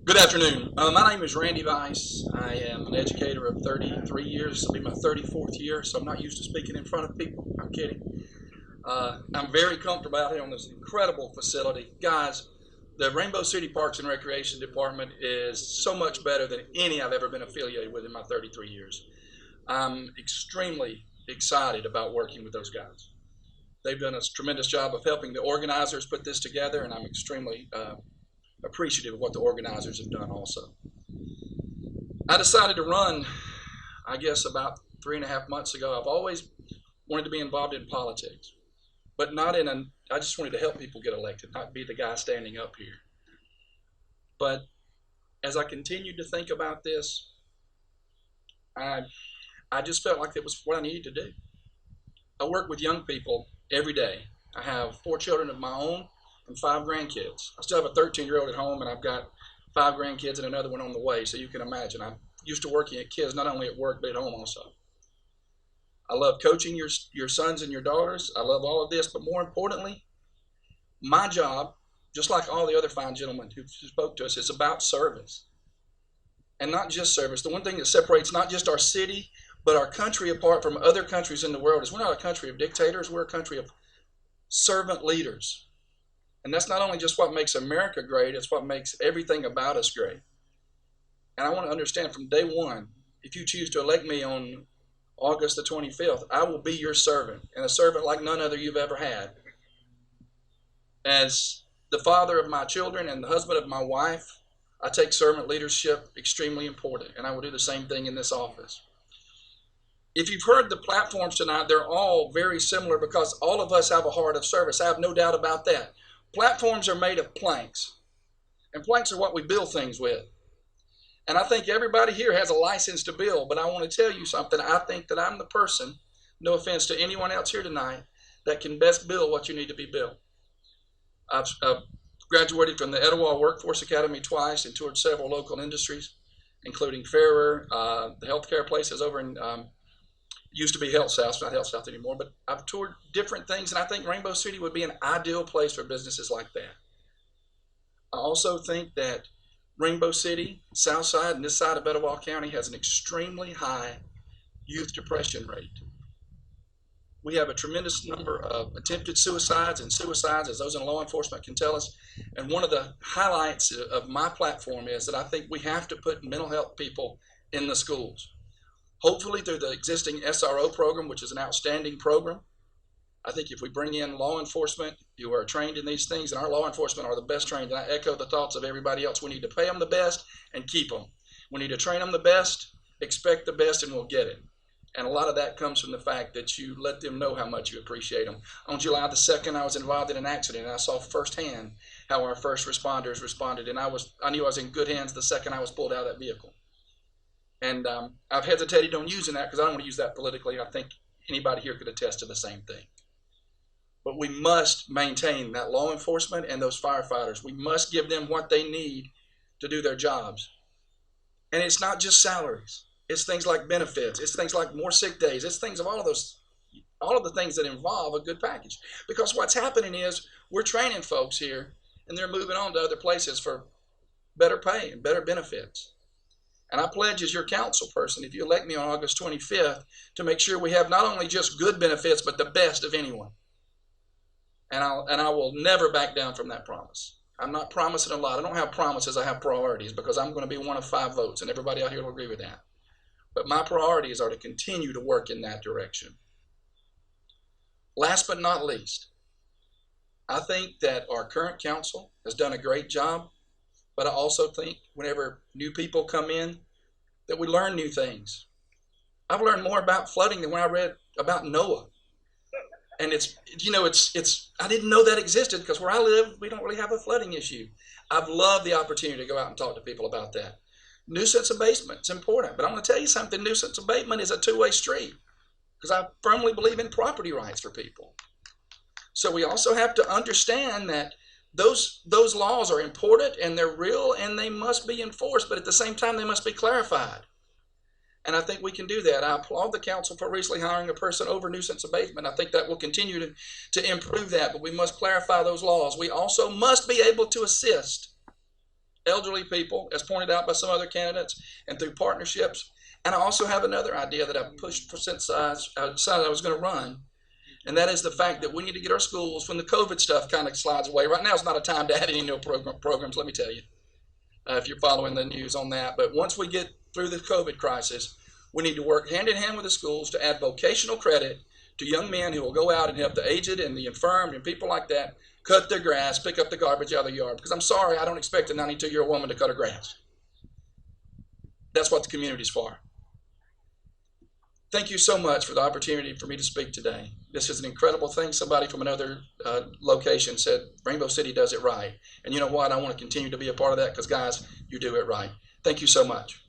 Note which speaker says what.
Speaker 1: Good afternoon. My name is Randy Weiss. I am an educator of 33 years. This will be my 34th year, so I'm not used to speaking in front of people. I'm kidding. I'm very comfortable out here on this incredible facility. Guys, the Rainbow City Parks and Recreation Department is so much better than any I've ever been affiliated with in my 33 years. I'm extremely excited about working with those guys. They've done a tremendous job of helping the organizers put this together, and I'm extremely appreciative of what the organizers have done also. I decided to run, I guess, about 3.5 months ago. I've always wanted to be involved in politics, but I just wanted to help people get elected, not be the guy standing up here. But as I continued to think about this, I just felt like it was what I needed to do. I work with young people every day. I have 4 children of my own and 5 grandkids. I still have a 13-year-old at home, and I've got 5 grandkids and another one on the way, so you can imagine. I'm used to working at kids, not only at work, but at home also. I love coaching your sons and your daughters. I love all of this, but more importantly, my job, just like all the other fine gentlemen who spoke to us, is about service. And not just service. The one thing that separates not just our city, but our country apart from other countries in the world is we're not a country of dictators, we're a country of servant leaders. And that's not only just what makes America great, it's what makes everything about us great. And I want to understand from day one, if you choose to elect me on August the 25th, I will be your servant, and a servant like none other you've ever had. As the father of my children and the husband of my wife, I take servant leadership extremely important, and I will do the same thing in this office. If you've heard the platforms tonight, they're all very similar because all of us have a heart of service. I have no doubt about that. Platforms are made of planks, and planks are what we build things with. And I think everybody here has a license to build, but I want to tell you something. I think that I'm the person, no offense to anyone else here tonight, that can best build what you need to be built. I've graduated from the Etowah Workforce Academy twice and toured several local industries, including Farrer, the healthcare places over in used to be Health South, it's not Health South anymore, but I've toured different things, and I think Rainbow City would be an ideal place for businesses like that. I also think that Rainbow City, Southside, and this side of Etowah County has an extremely high youth depression rate. We have a tremendous number of attempted suicides and suicides, as those in law enforcement can tell us. And one of the highlights of my platform is that I think we have to put mental health people in the schools. Hopefully through the existing SRO program, which is an outstanding program. I think if we bring in law enforcement who are trained in these things, and our law enforcement are the best trained, and I echo the thoughts of everybody else, we need to pay them the best and keep them. We need to train them the best, expect the best, and we'll get it. And a lot of that comes from the fact that you let them know how much you appreciate them. On July the 2nd, I was involved in an accident, and I saw firsthand how our first responders responded, and I knew I was in good hands the second I was pulled out of that vehicle. And I've hesitated on using that because I don't want to use that politically. I think anybody here could attest to the same thing. But we must maintain that law enforcement and those firefighters. We must give them what they need to do their jobs. And it's not just salaries. It's things like benefits. It's things like more sick days. It's things of all of the things that involve a good package. Because what's happening is we're training folks here, and they're moving on to other places for better pay and better benefits. And I pledge as your council person, if you elect me on August 25th, to make sure we have not only just good benefits, but the best of anyone. And I will never back down from that promise. I'm not promising a lot. I don't have promises, I have priorities, because I'm going to be one of 5 votes, and everybody out here will agree with that. But my priorities are to continue to work in that direction. Last but not least, I think that our current council has done a great job. But I also think whenever new people come in, that we learn new things. I've learned more about flooding than when I read about Noah. And I didn't know that existed because where I live, we don't really have a flooding issue. I've loved the opportunity to go out and talk to people about that. Nuisance abatement is important, but I'm going to tell you something. Nuisance abatement is a two-way street because I firmly believe in property rights for people. So we also have to understand that those laws are important and they're real and they must be enforced, but at the same time, they must be clarified. And I think we can do that. I applaud the council for recently hiring a person over nuisance abatement. I think that will continue to improve that, but we must clarify those laws. We also must be able to assist elderly people, as pointed out by some other candidates, and through partnerships. And I also have another idea that I've pushed since I decided I was going to run, and that is the fact that we need to get our schools, when the COVID stuff kind of slides away. Right now is not a time to add any new programs, let me tell you, if you're following the news on that. But once we get through the COVID crisis, we need to work hand in hand with the schools to add vocational credit to young men who will go out and help the aged and the infirmed and people like that cut their grass, pick up the garbage out of the yard. Because I'm sorry, I don't expect a 92-year-old woman to cut her grass. That's what the community's for. Thank you so much for the opportunity for me to speak today. This is an incredible thing. Somebody from another location said Rainbow City does it right. And you know what? I want to continue to be a part of that because, guys, you do it right. Thank you so much.